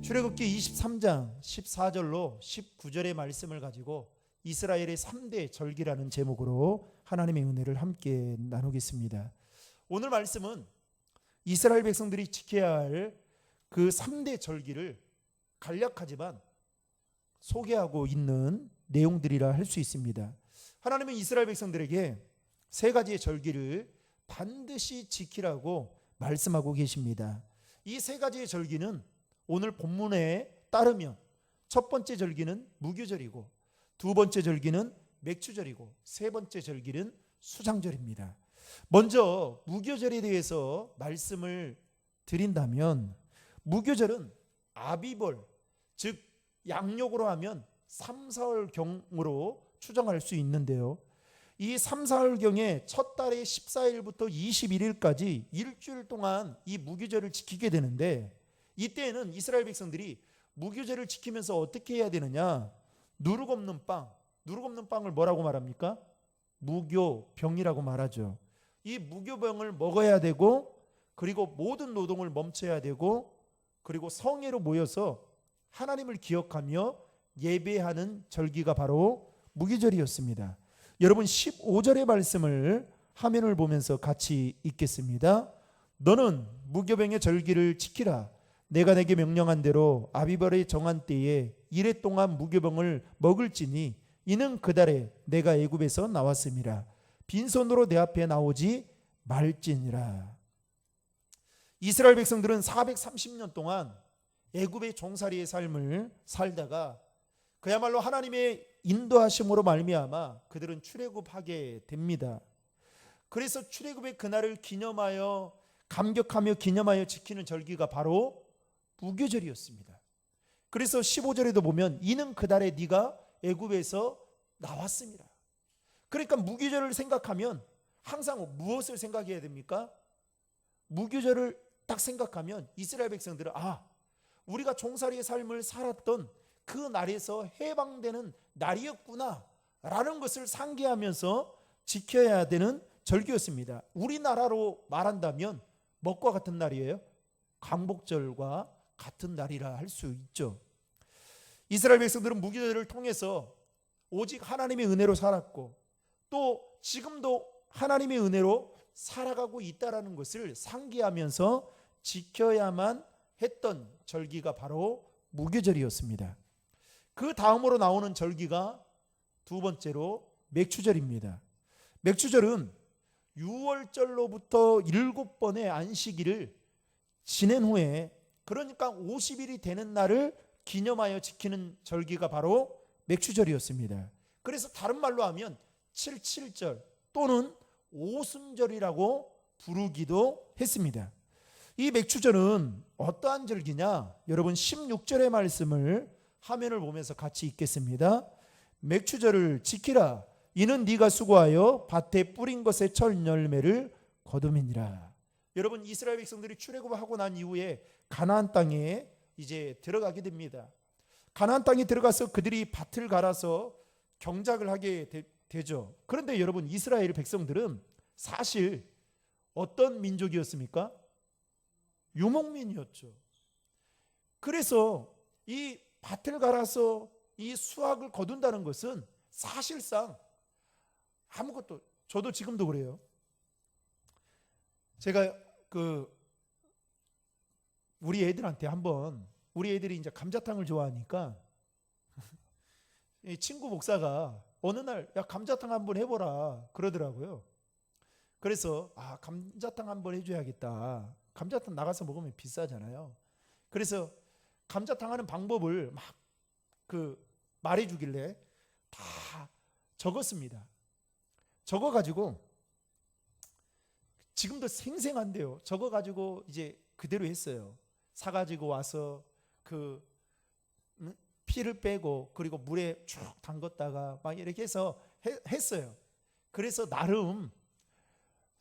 출애굽기 23장 14절로 19절의 말씀을 가지고 이스라엘의 3대 절기라는 제목으로 하나님의 은혜를 함께 나누겠습니다. 오늘 말씀은 이스라엘 백성들이 지켜야 할 그 3대 절기를 간략하지만 소개하고 있는 내용들이라 할 수 있습니다. 하나님은 이스라엘 백성들에게 세 가지의 절기를 반드시 지키라고 말씀하고 계십니다. 이 세 가지의 절기는 오늘 본문에 따르면 첫 번째 절기는 무교절이고, 두 번째 절기는 맥추절이고, 세 번째 절기는 수장절입니다. 먼저 무교절에 대해서 말씀을 드린다면, 무교절은 아비벌, 즉 양력으로 하면 3, 4월경으로 추정할 수 있는데요, 이 3, 4월경의 첫 달의 14일부터 21일까지 일주일 동안 이 무교절을 지키게 되는데, 이때에는 이스라엘 백성들이 무교절을 지키면서 어떻게 해야 되느냐? 누룩 없는 빵을 뭐라고 말합니까? 무교병이라고 말하죠. 이 무교병을 먹어야 되고, 그리고 모든 노동을 멈춰야 되고, 그리고 성회로 모여서 하나님을 기억하며 예배하는 절기가 바로 무교절이었습니다. 여러분 15절의 말씀을 화면을 보면서 같이 읽겠습니다. 너는 무교병의 절기를 지키라. 내가 내게 명령한 대로 아비벌의 정한 때에 이래 동안 무교병을 먹을지니 이는 그 달에 내가 애굽에서 나왔음이라. 빈손으로 내 앞에 나오지 말지니라. 이스라엘 백성들은 430년 동안 애굽의 종살이의 삶을 살다가 그야말로 하나님의 인도하심으로 말미암아 그들은 출애굽하게 됩니다. 그래서 출애굽의 그날을 기념하여 감격하며 기념하여 지키는 절기가 바로 무교절이었습니다. 그래서 15절에도 보면 이는 그 달에 네가 애굽에서 나왔습니다. 그러니까 무교절을 생각하면 항상 무엇을 생각해야 됩니까? 무교절을 딱 생각하면 이스라엘 백성들은 우리가 종살이의 삶을 살았던 그 날에서 해방되는 날이었구나 라는 것을 상기하면서 지켜야 되는 절기였습니다. 우리나라로 말한다면 뭐과 같은 날이에요? 광복절과 같은 날이라 할 수 있죠. 이스라엘 백성들은 무교절을 통해서 오직 하나님의 은혜로 살았고, 또 지금도 하나님의 은혜로 살아가고 있다는 것을 상기하면서 지켜야만 했던 절기가 바로 무교절이었습니다. 그 다음으로 나오는 절기가 두 번째로 맥추절입니다. 맥추절은 6월절로부터 7번의 안식일을 지낸 후에, 그러니까 50일이 되는 날을 기념하여 지키는 절기가 바로 맥추절이었습니다. 그래서 다른 말로 하면 77절 또는 오순절이라고 부르기도 했습니다. 이 맥추절은 어떠한 절기냐? 여러분 16절의 말씀을 화면을 보면서 같이 읽겠습니다. 맥추절을 지키라. 이는 네가 수고하여 밭에 뿌린 것의 첫 열매를 거둠이니라. 여러분 이스라엘 백성들이 출애굽하고 난 이후에 가나안 땅에 이제 들어가게 됩니다. 가나안 땅에 들어가서 그들이 밭을 갈아서 경작을 하게 되죠. 그런데 여러분 이스라엘 백성들은 사실 어떤 민족이었습니까? 유목민이었죠. 그래서 이 밭을 갈아서 이 수확을 거둔다는 것은 사실상 아무것도, 저도 지금도 그래요. 제가 우리 애들한테 한번, 우리 애들이 이제 감자탕을 좋아하니까 친구 목사가 어느 날 야 감자탕 한번 해보라 그러더라고요. 그래서 감자탕 한번 해줘야겠다. 감자탕 나가서 먹으면 비싸잖아요. 그래서 감자탕 하는 방법을 막 말해주길래 다 적었습니다. 적어가지고 지금도 생생한데요. 적어가지고 이제 그대로 했어요. 사가지고 와서 피를 빼고 그리고 물에 쭉 담궜다가 막 이렇게 해서 했어요. 그래서 나름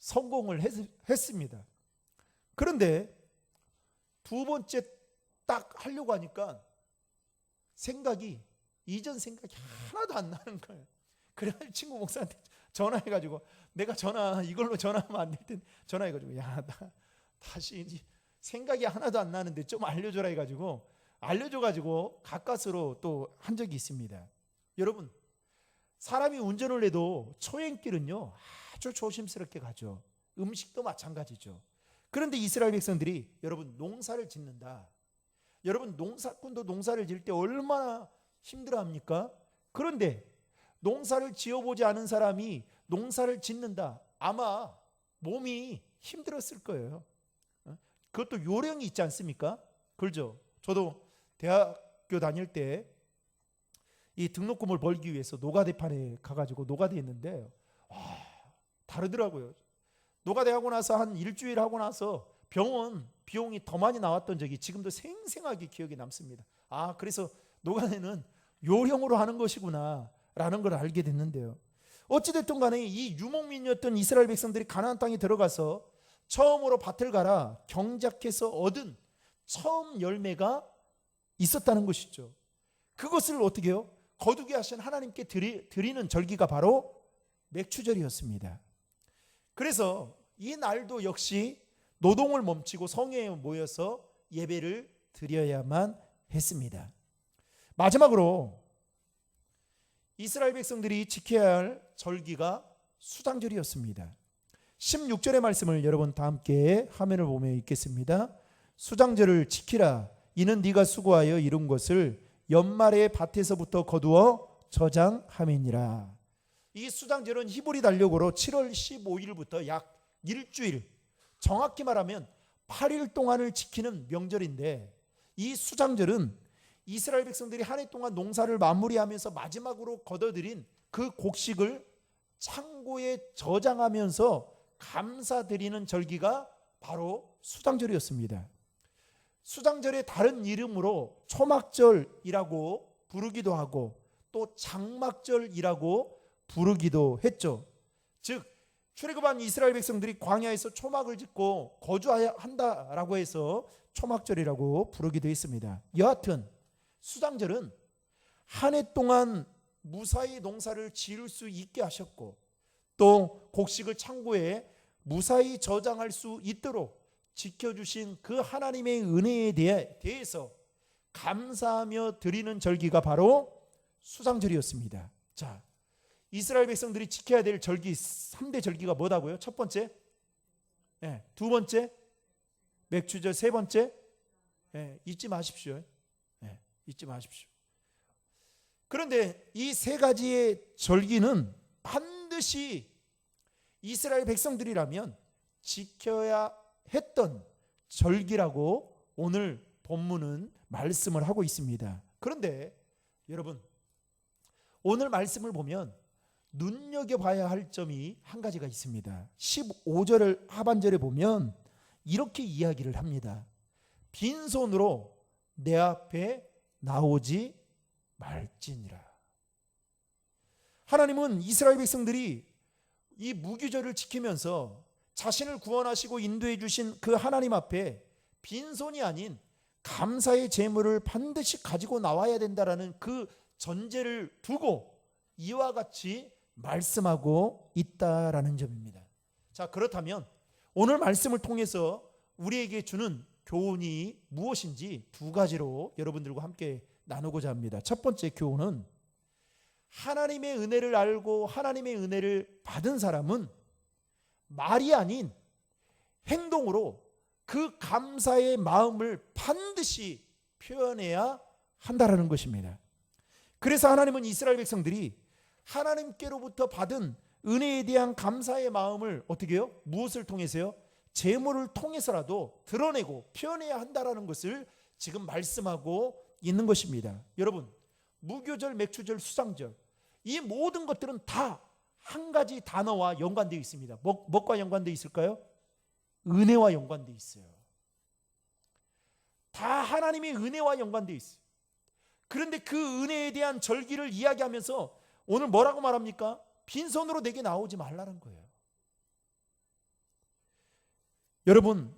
성공을 했습니다. 그런데 두 번째 딱 하려고 하니까 이전 생각이 하나도 안 나는 거예요. 그래서 친구 목사한테 전화해가지고, 내가 이걸로 전화하면 안 될 텐데 전화해가지고 나 다시 생각이 하나도 안 나는데 좀 알려줘라 해가지고 알려줘가지고 가까스로 또 한 적이 있습니다. 여러분, 사람이 운전을 해도 초행길은요 아주 조심스럽게 가죠. 음식도 마찬가지죠. 그런데 이스라엘 백성들이 여러분 농사를 짓는다. 여러분 농사꾼도 농사를 지을 때 얼마나 힘들어합니까? 그런데 농사를 지어보지 않은 사람이 농사를 짓는다. 아마 몸이 힘들었을 거예요. 그것도 요령이 있지 않습니까? 그렇죠. 저도 대학교 다닐 때 이 등록금을 벌기 위해서 노가대판에 가가지고 노가대 했는데 다르더라고요. 노가대 하고 나서 한 일주일 하고 나서 병원 비용이 더 많이 나왔던 적이 지금도 생생하게 기억에 남습니다. 그래서 노가대는 요령으로 하는 것이구나 라는 걸 알게 됐는데요. 어찌됐든 간에 이 유목민이었던 이스라엘 백성들이 가나안 땅에 들어가서 처음으로 밭을 갈아 경작해서 얻은 처음 열매가 있었다는 것이죠. 그것을 어떻게 해요? 거두게 하신 하나님께 드리는 절기가 바로 맥추절이었습니다. 그래서 이 날도 역시 노동을 멈추고 성회에 모여서 예배를 드려야만 했습니다. 마지막으로 이스라엘 백성들이 지켜야 할 절기가 수장절이었습니다. 16절의 말씀을 여러분 다 함께 화면을 보며 읽겠습니다. 수장절을 지키라. 이는 네가 수고하여 이룬 것을 연말에 밭에서부터 거두어 저장함이니라. 이 수장절은 히브리 달력으로 7월 15일부터 약 일주일, 정확히 말하면 8일 동안을 지키는 명절인데, 이 수장절은 이스라엘 백성들이 한 해 동안 농사를 마무리하면서 마지막으로 거둬들인 그 곡식을 창고에 저장하면서 감사드리는 절기가 바로 수장절이었습니다. 수장절의 다른 이름으로 초막절이라고 부르기도 하고 또 장막절이라고 부르기도 했죠. 즉 출애굽한 이스라엘 백성들이 광야에서 초막을 짓고 거주한다라고 해서 초막절이라고 부르기도 했습니다. 여하튼 수장절은 한 해 동안 무사히 농사를 지을 수 있게 하셨고 또 곡식을 창고에 무사히 저장할 수 있도록 지켜주신 그 하나님의 은혜에 대해서 감사하며 드리는 절기가 바로 수장절이었습니다. 자, 이스라엘 백성들이 지켜야 될 절기 3대 절기가 뭐다고요? 첫 번째, 두 번째, 맥추절, 세 번째, 잊지 마십시오. 잊지 마십시오. 그런데 이 세 가지의 절기는 반드시 이스라엘 백성들이라면 지켜야 했던 절기라고 오늘 본문은 말씀을 하고 있습니다. 그런데 여러분, 오늘 말씀을 보면 눈여겨봐야 할 점이 한 가지가 있습니다. 15절 하반절에 보면 이렇게 이야기를 합니다. 빈손으로 내 앞에 나오지 말지니라. 하나님은 이스라엘 백성들이 이 무교절을 지키면서 자신을 구원하시고 인도해 주신 그 하나님 앞에 빈손이 아닌 감사의 제물을 반드시 가지고 나와야 된다라는 그 전제를 두고 이와 같이 말씀하고 있다라는 점입니다. 자, 그렇다면 오늘 말씀을 통해서 우리에게 주는 교훈이 무엇인지 두 가지로 여러분들과 함께 나누고자 합니다. 첫 번째 교훈은 하나님의 은혜를 알고 하나님의 은혜를 받은 사람은 말이 아닌 행동으로 그 감사의 마음을 반드시 표현해야 한다라는 것입니다. 그래서 하나님은 이스라엘 백성들이 하나님께로부터 받은 은혜에 대한 감사의 마음을 어떻게 해요? 무엇을 통해서요? 제물을 통해서라도 드러내고 표현해야 한다라는 것을 지금 말씀하고 있는 것입니다. 여러분, 무교절, 맥추절, 수장절, 이 모든 것들은 다 한 가지 단어와 연관되어 있습니다. 뭐과 연관되어 있을까요? 은혜와 연관되어 있어요. 다 하나님의 은혜와 연관되어 있어요. 그런데 그 은혜에 대한 절기를 이야기하면서 오늘 뭐라고 말합니까? 빈손으로 내게 나오지 말라는 거예요. 여러분,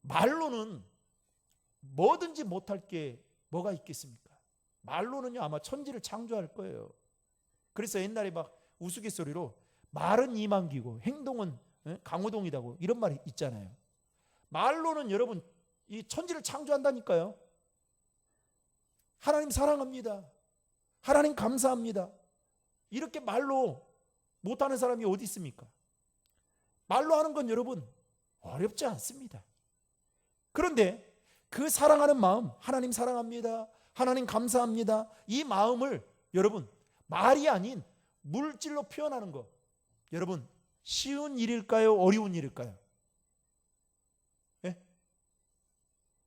말로는 뭐든지 못할 게 뭐가 있겠습니까? 말로는요 아마 천지를 창조할 거예요. 그래서 옛날에 막 우스갯소리로 말은 이만기고 행동은 강호동이다고 이런 말이 있잖아요. 말로는 여러분 이 천지를 창조한다니까요. 하나님 사랑합니다. 하나님 감사합니다. 이렇게 말로 못하는 사람이 어디 있습니까? 말로 하는 건 여러분 어렵지 않습니다. 그런데 그 사랑하는 마음, 하나님 사랑합니다, 하나님 감사합니다, 이 마음을 여러분 말이 아닌 물질로 표현하는 거, 여러분 쉬운 일일까요? 어려운 일일까요? 예?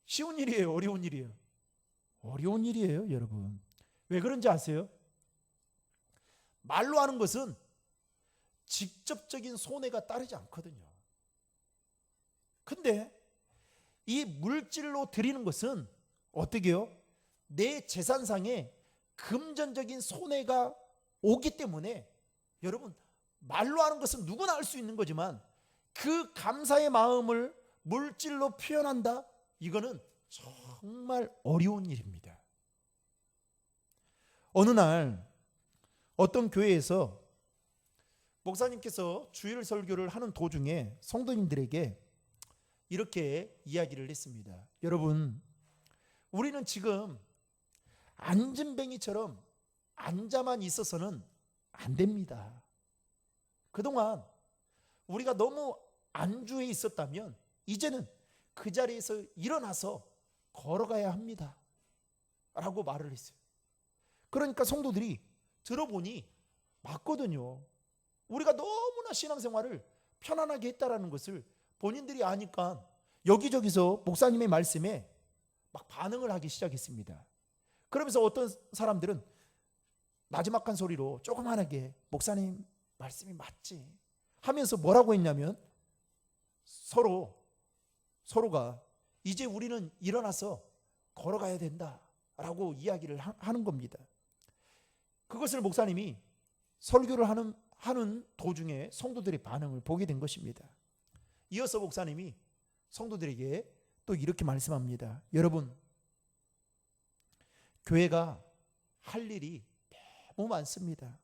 쉬운 일이에요? 어려운 일이에요? 어려운 일이에요, 여러분. 왜 그런지 아세요? 말로 하는 것은 직접적인 손해가 따르지 않거든요. 근데 이 물질로 드리는 것은 어떻게 해요? 내 재산상에 금전적인 손해가 오기 때문에 여러분 말로 하는 것은 누구나 할 수 있는 거지만 그 감사의 마음을 물질로 표현한다? 이거는 정말 어려운 일입니다. 어느 날 어떤 교회에서 목사님께서 주일 설교를 하는 도중에 성도님들에게 이렇게 이야기를 했습니다. 여러분, 우리는 지금 앉은뱅이처럼 앉아만 있어서는 안 됩니다. 그동안 우리가 너무 안주해 있었다면 이제는 그 자리에서 일어나서 걸어가야 합니다. 라고 말을 했어요. 그러니까 성도들이 들어보니 맞거든요. 우리가 너무나 신앙생활을 편안하게 했다라는 것을 본인들이 아니까 여기저기서 목사님의 말씀에 막 반응을 하기 시작했습니다. 그러면서 어떤 사람들은 나지막한 소리로 조그만하게 목사님 말씀이 맞지 하면서 뭐라고 했냐면 서로가 이제 우리는 일어나서 걸어가야 된다라고 이야기를 하는 겁니다. 그것을 목사님이 설교를 하는 도중에 성도들의 반응을 보게 된 것입니다. 이어서 목사님이 성도들에게 또 이렇게 말씀합니다. 여러분, 교회가 할 일이 너무 많습니다.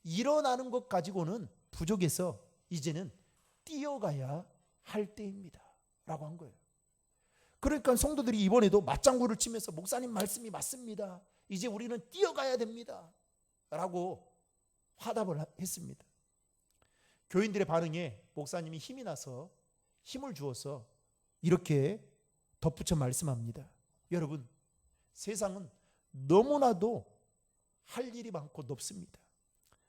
일어나는 것 가지고는 부족해서 이제는 뛰어가야 할 때입니다. 라고 한 거예요. 그러니까 성도들이 이번에도 맞장구를 치면서 목사님 말씀이 맞습니다. 이제 우리는 뛰어가야 됩니다. 라고 화답을 했습니다. 교인들의 반응에 목사님이 힘이 나서 힘을 주어서 이렇게 덧붙여 말씀합니다. 여러분, 세상은 너무나도 할 일이 많고 높습니다.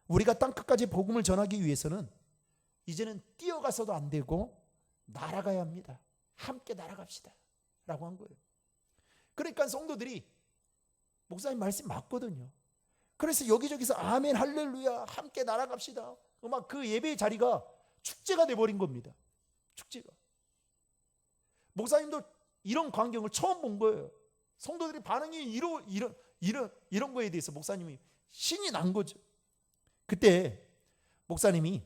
우리가 땅끝까지 복음을 전하기 위해서는 이제는 뛰어가서도 안 되고 날아가야 합니다. 함께 날아갑시다. 라고 한 거예요. 그러니까 성도들이 목사님 말씀 맞거든요. 그래서 여기저기서 아멘 할렐루야 함께 날아갑시다. 막 그 예배의 자리가 축제가 돼버린 겁니다. 축제가. 목사님도 이런 광경을 처음 본 거예요. 성도들이 반응이 이런 거에 대해서 목사님이 신이 난 거죠. 그때 목사님이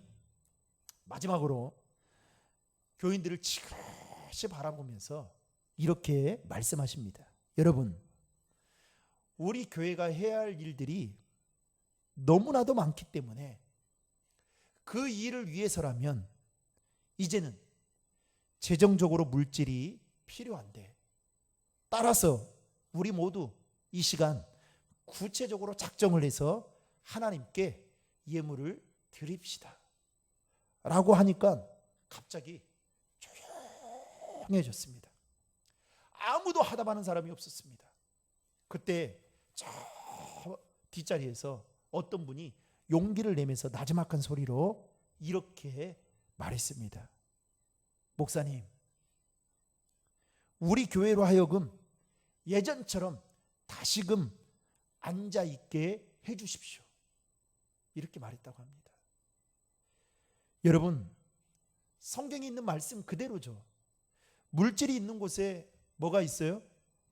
마지막으로 교인들을 지그시 바라보면서 이렇게 말씀하십니다. 여러분, 우리 교회가 해야 할 일들이 너무나도 많기 때문에 그 일을 위해서라면 이제는 재정적으로 물질이 필요한데, 따라서 우리 모두 이 시간 구체적으로 작정을 해서 하나님께 예물을 드립시다 라고 하니까 갑자기 조용해졌습니다. 아무도 하답하는 사람이 없었습니다. 그때 저 뒷자리에서 어떤 분이 용기를 내면서 나지막한 소리로 이렇게 말했습니다. 목사님, 우리 교회로 하여금 예전처럼 다시금 앉아있게 해주십시오. 이렇게 말했다고 합니다. 여러분, 성경에 있는 말씀 그대로죠. 물질이 있는 곳에 뭐가 있어요?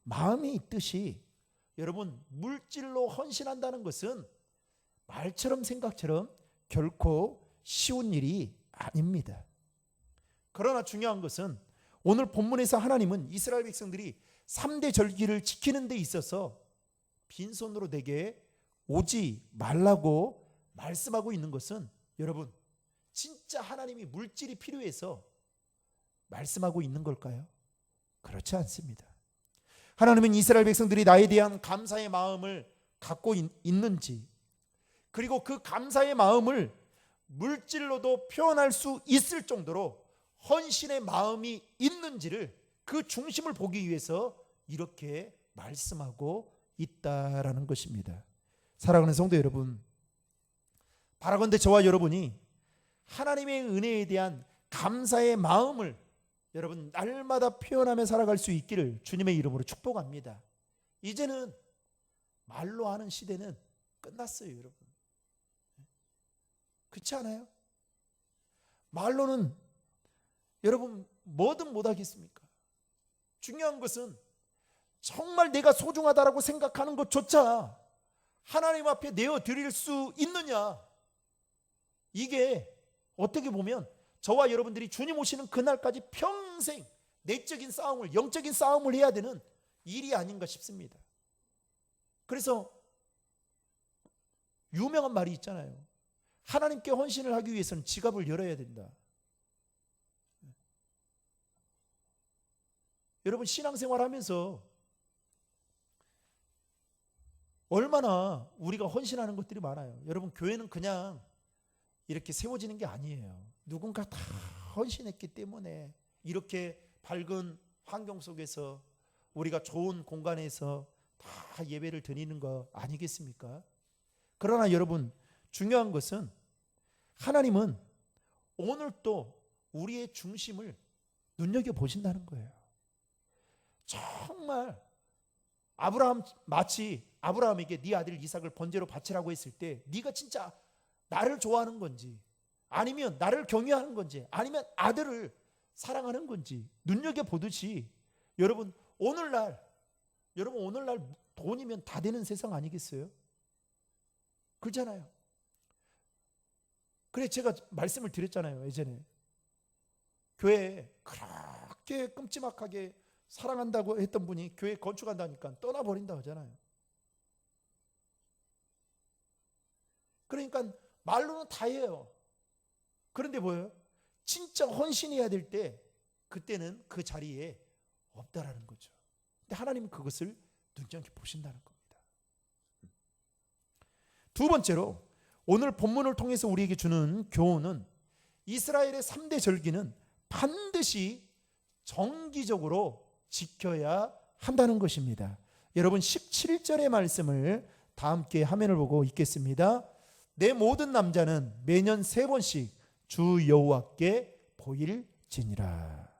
마음이 있듯이 여러분, 물질로 헌신한다는 것은 말처럼 생각처럼 결코 쉬운 일이 아닙니다. 그러나 중요한 것은 오늘 본문에서 하나님은 이스라엘 백성들이 3대 절기를 지키는 데 있어서 빈손으로 내게 오지 말라고 말씀하고 있는 것은 여러분, 진짜 하나님이 물질이 필요해서 말씀하고 있는 걸까요? 그렇지 않습니다. 하나님은 이스라엘 백성들이 나에 대한 감사의 마음을 갖고 있는지, 그리고 그 감사의 마음을 물질로도 표현할 수 있을 정도로 헌신의 마음이 있는지를, 그 중심을 보기 위해서 이렇게 말씀하고 있다라는 것입니다. 사랑하는 성도 여러분, 바라건대 저와 여러분이 하나님의 은혜에 대한 감사의 마음을 여러분 날마다 표현하며 살아갈 수 있기를 주님의 이름으로 축복합니다. 이제는 말로 하는 시대는 끝났어요, 여러분. 그렇지 않아요? 말로는 여러분 뭐든 못하겠습니까? 중요한 것은 정말 내가 소중하다라고 생각하는 것조차 하나님 앞에 내어드릴 수 있느냐, 이게 어떻게 보면 저와 여러분들이 주님 오시는 그날까지 평생 내적인 싸움을, 영적인 싸움을 해야 되는 일이 아닌가 싶습니다. 그래서 유명한 말이 있잖아요. 하나님께 헌신을 하기 위해서는 지갑을 열어야 된다. 여러분 신앙생활 하면서 얼마나 우리가 헌신하는 것들이 많아요. 여러분 교회는 그냥 이렇게 세워지는 게 아니에요. 누군가 다 헌신했기 때문에 이렇게 밝은 환경 속에서 우리가 좋은 공간에서 다 예배를 드리는 거 아니겠습니까? 그러나 여러분 중요한 것은 하나님은 오늘 또 우리의 중심을 눈여겨보신다는 거예요. 정말 마치 아브라함에게 네 아들 이삭을 번제로 바치라고 했을 때 네가 진짜 나를 좋아하는 건지, 아니면 나를 경외하는 건지, 아니면 아들을 사랑하는 건지 눈여겨보듯이 여러분 오늘날 돈이면 다 되는 세상 아니겠어요? 그렇잖아요. 그래 제가 말씀을 드렸잖아요. 예전에 교회에 그렇게 끔찍하게 사랑한다고 했던 분이 교회 건축한다니까 떠나버린다 하잖아요. 그러니까 말로는 다 해요. 그런데 뭐예요? 진짜 헌신해야 될 때 그때는 그 자리에 없다라는 거죠. 근데 하나님은 그것을 눈여겨보신다는 겁니다. 두 번째로 오늘 본문을 통해서 우리에게 주는 교훈은 이스라엘의 3대 절기는 반드시 정기적으로 지켜야 한다는 것입니다. 여러분 17절의 말씀을 다 함께 화면을 보고 읽겠습니다. 내 모든 남자는 매년 3번씩 주 여호와께 보일지니라.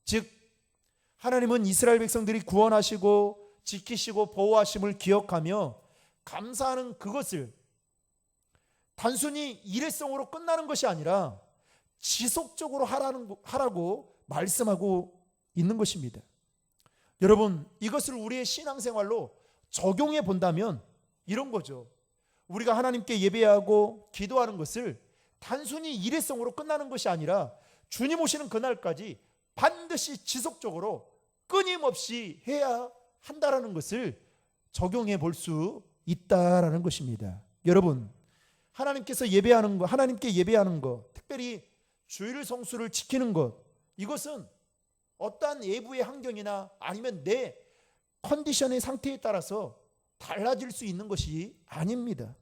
즉 하나님은 이스라엘 백성들이 구원하시고 지키시고 보호하심을 기억하며 감사하는 그것을 단순히 일회성으로 끝나는 것이 아니라 지속적으로 하라고 말씀하고 있는 것입니다. 여러분 이것을 우리의 신앙생활로 적용해 본다면 이런 거죠. 우리가 하나님께 예배하고 기도하는 것을 단순히 일회성으로 끝나는 것이 아니라 주님 오시는 그날까지 반드시 지속적으로 끊임없이 해야 한다라는 것을 적용해 볼 수 있다라는 것입니다. 여러분 하나님께 예배하는 것, 특별히 주일 성수를 지키는 것, 이것은 어떠한 외부의 환경이나 아니면 내 컨디션의 상태에 따라서 달라질 수 있는 것이 아닙니다.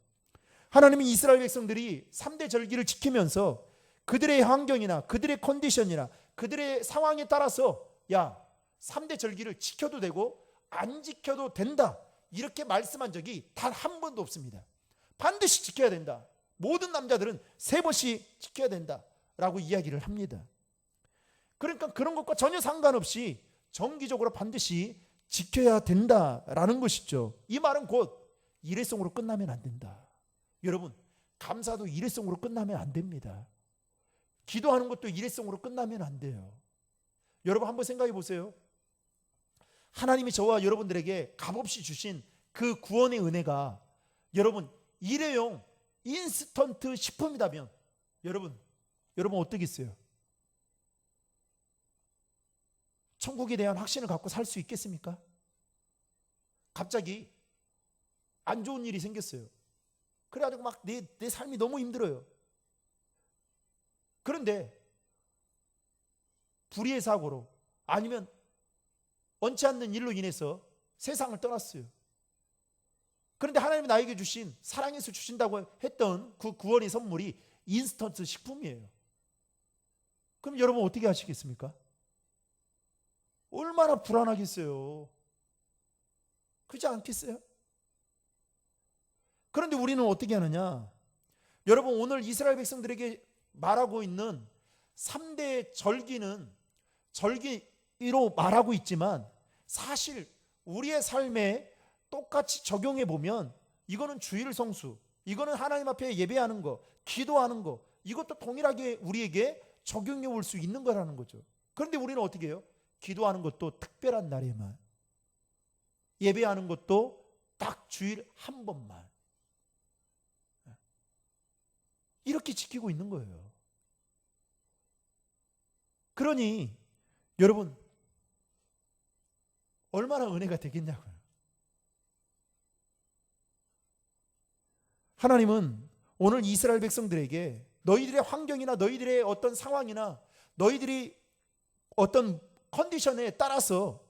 하나님이 이스라엘 백성들이 3대 절기를 지키면서 그들의 환경이나 그들의 컨디션이나 그들의 상황에 따라서 3대 절기를 지켜도 되고 안 지켜도 된다 이렇게 말씀한 적이 단 한 번도 없습니다. 반드시 지켜야 된다. 모든 남자들은 3번씩 지켜야 된다라고 이야기를 합니다. 그러니까 그런 것과 전혀 상관없이 정기적으로 반드시 지켜야 된다라는 것이죠. 이 말은 곧 일회성으로 끝나면 안 된다. 여러분 감사도 일회성으로 끝나면 안 됩니다. 기도하는 것도 일회성으로 끝나면 안 돼요. 여러분 한번 생각해 보세요. 하나님이 저와 여러분들에게 값없이 주신 그 구원의 은혜가 여러분 일회용 인스턴트 식품이라면 여러분 어떻겠어요? 천국에 대한 확신을 갖고 살 수 있겠습니까? 갑자기 안 좋은 일이 생겼어요. 그래가지고 막 내 삶이 너무 힘들어요. 그런데 불의의 사고로 아니면 원치 않는 일로 인해서 세상을 떠났어요. 그런데 하나님이 나에게 주신, 사랑해서 주신다고 했던 그 구원의 선물이 인스턴트 식품이에요. 그럼 여러분 어떻게 하시겠습니까? 얼마나 불안하겠어요. 그렇지 않겠어요? 그런데 우리는 어떻게 하느냐? 여러분, 오늘 이스라엘 백성들에게 말하고 있는 3대 절기는 절기로 말하고 있지만 사실 우리의 삶에 똑같이 적용해 보면 이거는 주일 성수, 이거는 하나님 앞에 예배하는 거, 기도하는 거, 이것도 동일하게 우리에게 적용해 올 수 있는 거라는 거죠. 그런데 우리는 어떻게 해요? 기도하는 것도 특별한 날에만, 예배하는 것도 딱 주일 한 번만, 이렇게 지키고 있는 거예요. 그러니 여러분, 얼마나 은혜가 되겠냐고요. 하나님은 오늘 이스라엘 백성들에게 너희들의 환경이나 너희들의 어떤 상황이나 너희들이 어떤 컨디션에 따라서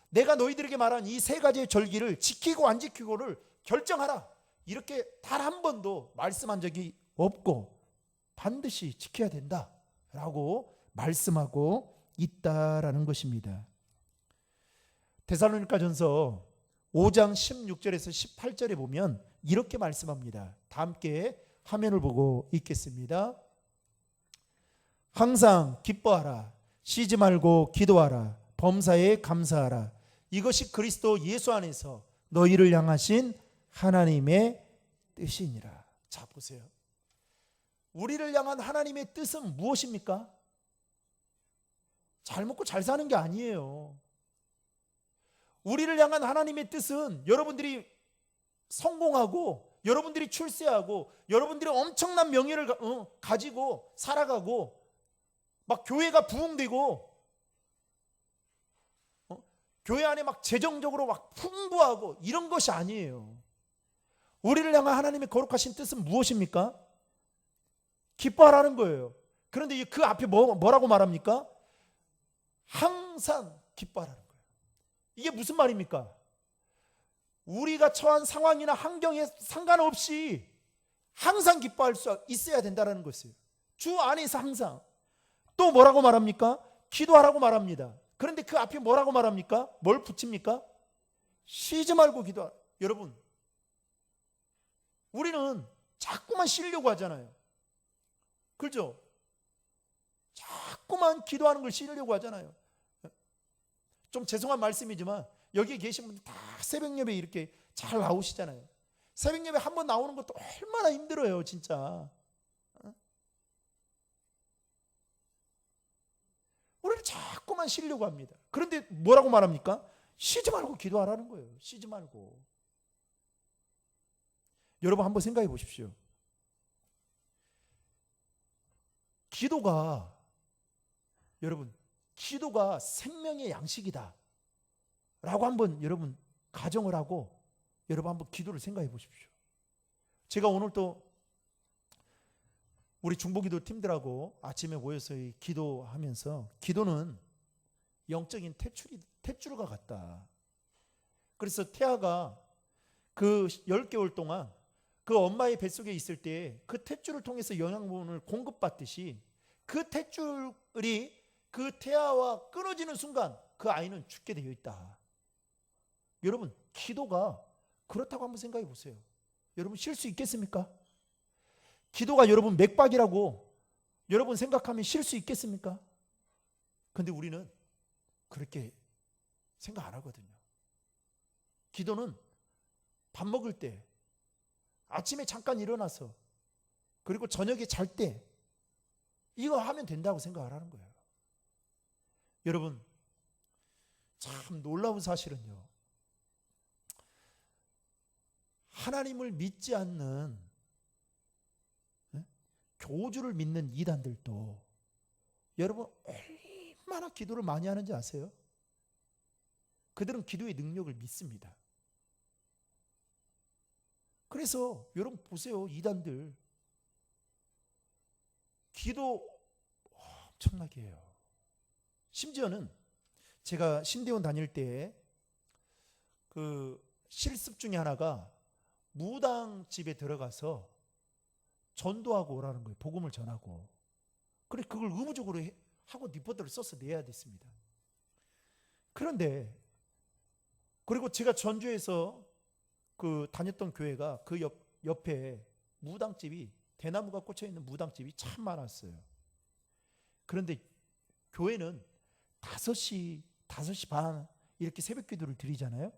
내가 너희들에게 말한 이 세 가지의 절기를 지키고 안 지키고를 결정하라, 이렇게 단 한 번도 말씀한 적이 없고 반드시 지켜야 된다라고 말씀하고 있다라는 것입니다. 데살로니가전서 5장 16절에서 18절에 보면 이렇게 말씀합니다. 다 함께 화면을 보고 읽겠습니다. 항상 기뻐하라, 쉬지 말고 기도하라, 범사에 감사하라. 이것이 그리스도 예수 안에서 너희를 향하신 하나님의 뜻이니라. 자, 보세요. 우리를 향한 하나님의 뜻은 무엇입니까? 잘 먹고 잘 사는 게 아니에요. 우리를 향한 하나님의 뜻은 여러분들이 성공하고, 여러분들이 출세하고, 여러분들이 엄청난 명예를 가지고 살아가고, 막 교회가 부흥되고, 교회 안에 막 재정적으로 막 풍부하고, 이런 것이 아니에요. 우리를 향한 하나님의 거룩하신 뜻은 무엇입니까? 기뻐하라는 거예요. 그런데 그 앞에 뭐라고 말합니까? 항상 기뻐하라는 거예요. 이게 무슨 말입니까? 우리가 처한 상황이나 환경에 상관없이 항상 기뻐할 수 있어야 된다는 것이에요. 주 안에서 항상. 또 뭐라고 말합니까? 기도하라고 말합니다. 그런데 그 앞에 뭐라고 말합니까? 뭘 붙입니까? 쉬지 말고 기도하라. 여러분, 우리는 자꾸만 쉬려고 하잖아요. 그렇죠? 자꾸만 기도하는 걸 쉬려고 하잖아요. 좀 죄송한 말씀이지만 여기 계신 분들 다 새벽 예배 이렇게 잘 나오시잖아요. 새벽 예배 한 번 나오는 것도 얼마나 힘들어요, 진짜. 우리는 자꾸만 쉬려고 합니다. 그런데 뭐라고 말합니까? 쉬지 말고 기도하라는 거예요. 쉬지 말고. 여러분 한번 생각해 보십시오. 여러분, 기도가 생명의 양식이다 라고 한번 여러분 가정을 하고 여러분 한번 기도를 생각해 보십시오. 제가 오늘 또 우리 중보기도 팀들하고 아침에 모여서 기도하면서, 기도는 영적인 탯줄과 같다. 그래서 태아가 그 10개월 동안 그 엄마의 뱃속에 있을 때 그 탯줄을 통해서 영양분을 공급받듯이 그 탯줄이 그 태아와 끊어지는 순간 그 아이는 죽게 되어 있다. 여러분, 기도가 그렇다고 한번 생각해 보세요. 여러분 쉴 수 있겠습니까? 기도가 여러분 맥박이라고 여러분 생각하면 쉴 수 있겠습니까? 근데 우리는 그렇게 생각 안 하거든요. 기도는 밥 먹을 때, 아침에 잠깐 일어나서, 그리고 저녁에 잘 때 이거 하면 된다고 생각을 하는 거예요. 여러분, 참 놀라운 사실은요, 하나님을 믿지 않는, 교주를 믿는 이단들도 여러분 얼마나 기도를 많이 하는지 아세요? 그들은 기도의 능력을 믿습니다. 그래서 여러분 보세요. 이단들 기도 엄청나게 해요. 심지어는 제가 신대원 다닐 때 그 실습 중에 하나가 무당 집에 들어가서 전도하고 오라는 거예요. 복음을 전하고. 그래 그걸 의무적으로 하고 리포트를 써서 내야 됐습니다. 그런데 그리고 제가 전주에서 그 다녔던 교회가 그 옆에 무당집이 대나무가 꽂혀 있는 무당집이 참 많았어요. 그런데 교회는 5시 반 이렇게 새벽 기도를 드리잖아요.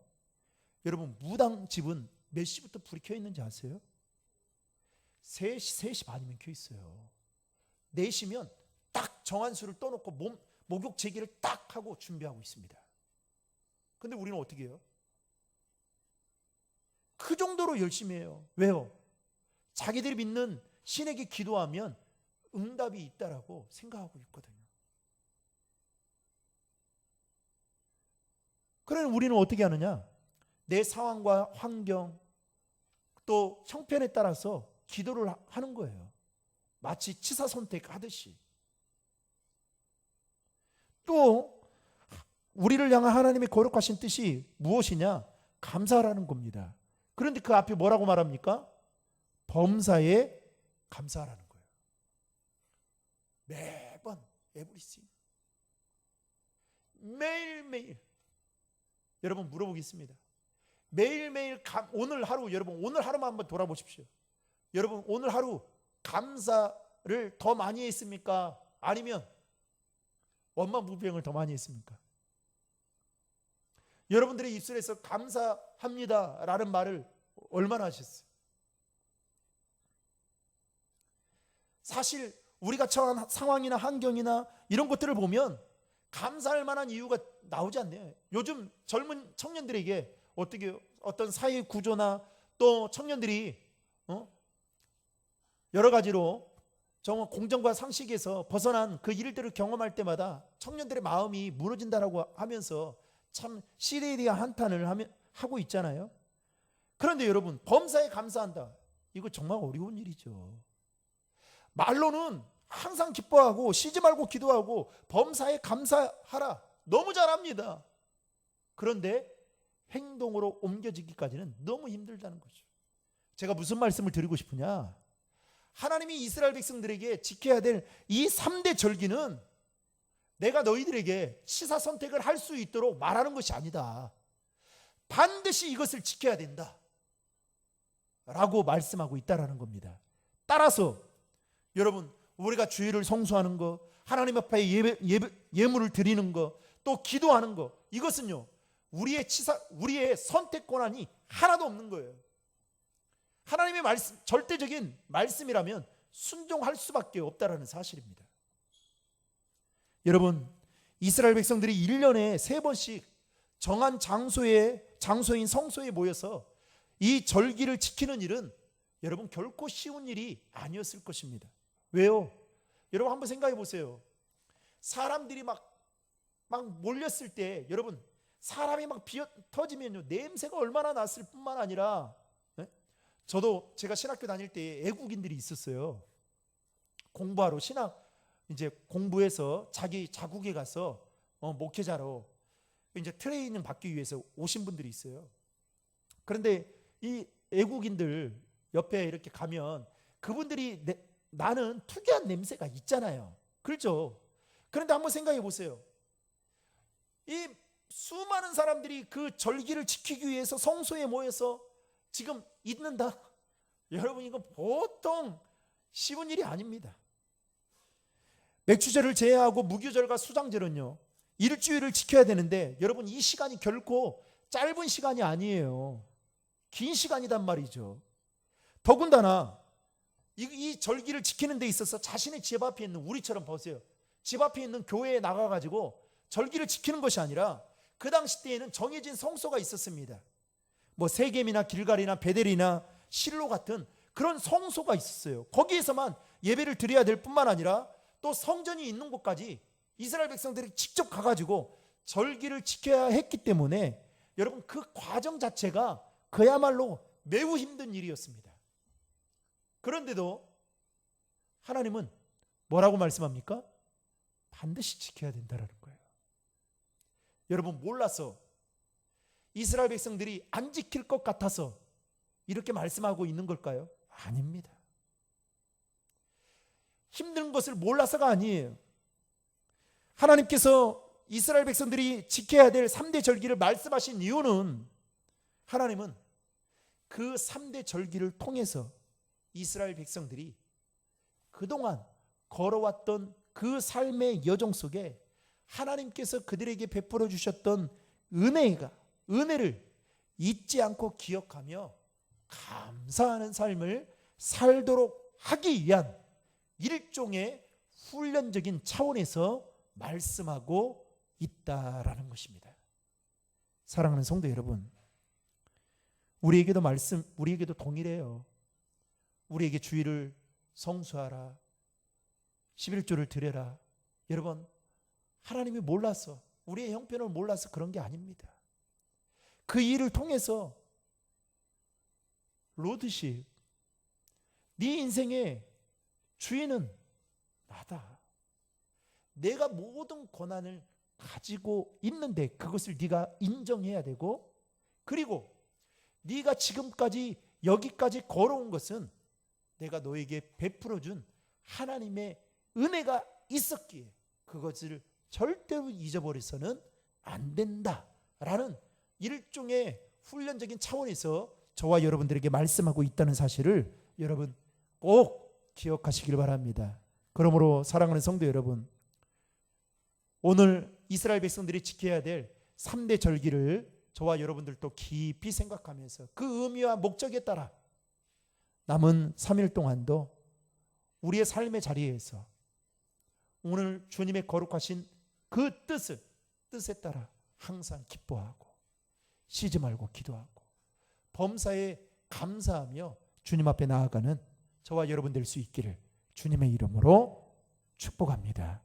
여러분 무당집은 몇 시부터 불이 켜 있는지 아세요? 3시 반이면 켜 있어요. 4시면 딱 정한수를 떠놓고 목욕 제기를 딱 하고 준비하고 있습니다. 근데 우리는 어떻게 해요? 그 정도로 열심히 해요. 왜요? 자기들이 믿는 신에게 기도하면 응답이 있다라고 생각하고 있거든요. 그러면 우리는 어떻게 하느냐? 내 상황과 환경 또 형편에 따라서 기도를 하는 거예요. 마치 치사선택 하듯이. 또 우리를 향한 하나님의 거룩하신 뜻이 무엇이냐? 감사하라는 겁니다. 그런데 그 앞에 뭐라고 말합니까? 범사에 감사하라는 거예요. 매번 에브리싱. 매일매일. 여러분 물어보겠습니다. 매일매일 오늘 하루 여러분 오늘 하루만 한번 돌아보십시오. 여러분 오늘 하루 감사를 더 많이 했습니까? 아니면 원망부평을 더 많이 했습니까? 여러분들의 입술에서 감사합니다 라는 말을 얼마나 하셨어요? 사실 우리가 처한 상황이나 환경이나 이런 것들을 보면 감사할 만한 이유가 나오지 않네요. 요즘 젊은 청년들에게 어떤 사회 구조나 또 청년들이 여러 가지로 정말 공정과 상식에서 벗어난 그 일들을 경험할 때마다 청년들의 마음이 무너진다라고 하면서 참 시대에 대한 한탄을 하고 있잖아요. 그런데 여러분 범사에 감사한다. 이거 정말 어려운 일이죠. 말로는 항상 기뻐하고 쉬지 말고 기도하고 범사에 감사하라. 너무 잘합니다. 그런데 행동으로 옮겨지기까지는 너무 힘들다는 거죠. 제가 무슨 말씀을 드리고 싶으냐? 하나님이 이스라엘 백성들에게 지켜야 될 이 3대 절기는 내가 너희들에게 치사 선택을 할 수 있도록 말하는 것이 아니다. 반드시 이것을 지켜야 된다 라고 말씀하고 있다라는 겁니다. 따라서 여러분 우리가 주일을 성수하는 것, 하나님 앞에 예물을 드리는 것, 또 기도하는 것, 이것은요 우리의 선택 권한이 하나도 없는 거예요. 하나님의 말씀, 절대적인 말씀이라면 순종할 수밖에 없다라는 사실입니다. 여러분 이스라엘 백성들이 1년에 3번씩 정한 장소인 성소에 모여서 이 절기를 지키는 일은 여러분 결코 쉬운 일이 아니었을 것입니다. 왜요? 여러분 한번 생각해 보세요. 사람들이 막 몰렸을 때 여러분 사람이 막 비어 터지면요 냄새가 얼마나 났을 뿐만 아니라 저도 제가 신학교 다닐 때 애국인들이 있었어요. 공부하러 이제 공부해서 자기 자국에 가서 목회자로 이제 트레이닝 받기 위해서 오신 분들이 있어요. 그런데 이 애국인들 옆에 이렇게 가면 그분들이 나는 특이한 냄새가 있잖아요. 그렇죠? 그런데 한번 생각해 보세요. 이 수많은 사람들이 그 절기를 지키기 위해서 성소에 모여서 지금 있는다. 여러분 이거 보통 쉬운 일이 아닙니다. 맥주절을 제외하고 무교절과 수장절은요 일주일을 지켜야 되는데 여러분 이 시간이 결코 짧은 시간이 아니에요. 긴 시간이단 말이죠. 더군다나 이 절기를 지키는 데 있어서 자신의 집 앞에 있는 우리처럼 보세요. 집 앞에 있는 교회에 나가가지고 절기를 지키는 것이 아니라 그 당시 때에는 정해진 성소가 있었습니다. 뭐 세겜이나 길갈이나 베델이나 실로 같은 그런 성소가 있었어요. 거기에서만 예배를 드려야 될 뿐만 아니라 또 성전이 있는 곳까지 이스라엘 백성들이 직접 가가지고 절기를 지켜야 했기 때문에 여러분 그 과정 자체가 그야말로 매우 힘든 일이었습니다. 그런데도 하나님은 뭐라고 말씀합니까? 반드시 지켜야 된다는 거예요. 여러분 몰라서 이스라엘 백성들이 안 지킬 것 같아서 이렇게 말씀하고 있는 걸까요? 아닙니다. 힘든 것을 몰라서가 아니에요. 하나님께서 이스라엘 백성들이 지켜야 될 3대 절기를 말씀하신 이유는 하나님은 그 3대 절기를 통해서 이스라엘 백성들이 그동안 걸어왔던 그 삶의 여정 속에 하나님께서 그들에게 베풀어 주셨던 은혜를 잊지 않고 기억하며 감사하는 삶을 살도록 하기 위한 일종의 훈련적인 차원에서 말씀하고 있다라는 것입니다. 사랑하는 성도 여러분, 우리에게도 동일해요. 우리에게 주일을 성수하라, 11조를 드려라. 여러분, 하나님이 몰라서, 우리의 형편을 몰라서 그런 게 아닙니다. 그 일을 통해서 로드십, 네 인생의 주인은 나다. 내가 모든 권한을 가지고 있는데 그것을 네가 인정해야 되고, 그리고 네가 지금까지 여기까지 걸어온 것은 내가 너에게 베풀어준 하나님의 은혜가 있었기에 그것을 절대로 잊어버려서는 안 된다라는 일종의 훈련적인 차원에서 저와 여러분들에게 말씀하고 있다는 사실을 여러분 꼭 기억하시길 바랍니다. 그러므로 사랑하는 성도 여러분, 오늘 이스라엘 백성들이 지켜야 될 3대 절기를 저와 여러분들도 깊이 생각하면서 그 의미와 목적에 따라 남은 3일 동안도 우리의 삶의 자리에서 오늘 주님의 거룩하신 그 뜻에 따라 항상 기뻐하고 쉬지 말고 기도하고 범사에 감사하며 주님 앞에 나아가는 저와 여러분 될 수 있기를 주님의 이름으로 축복합니다.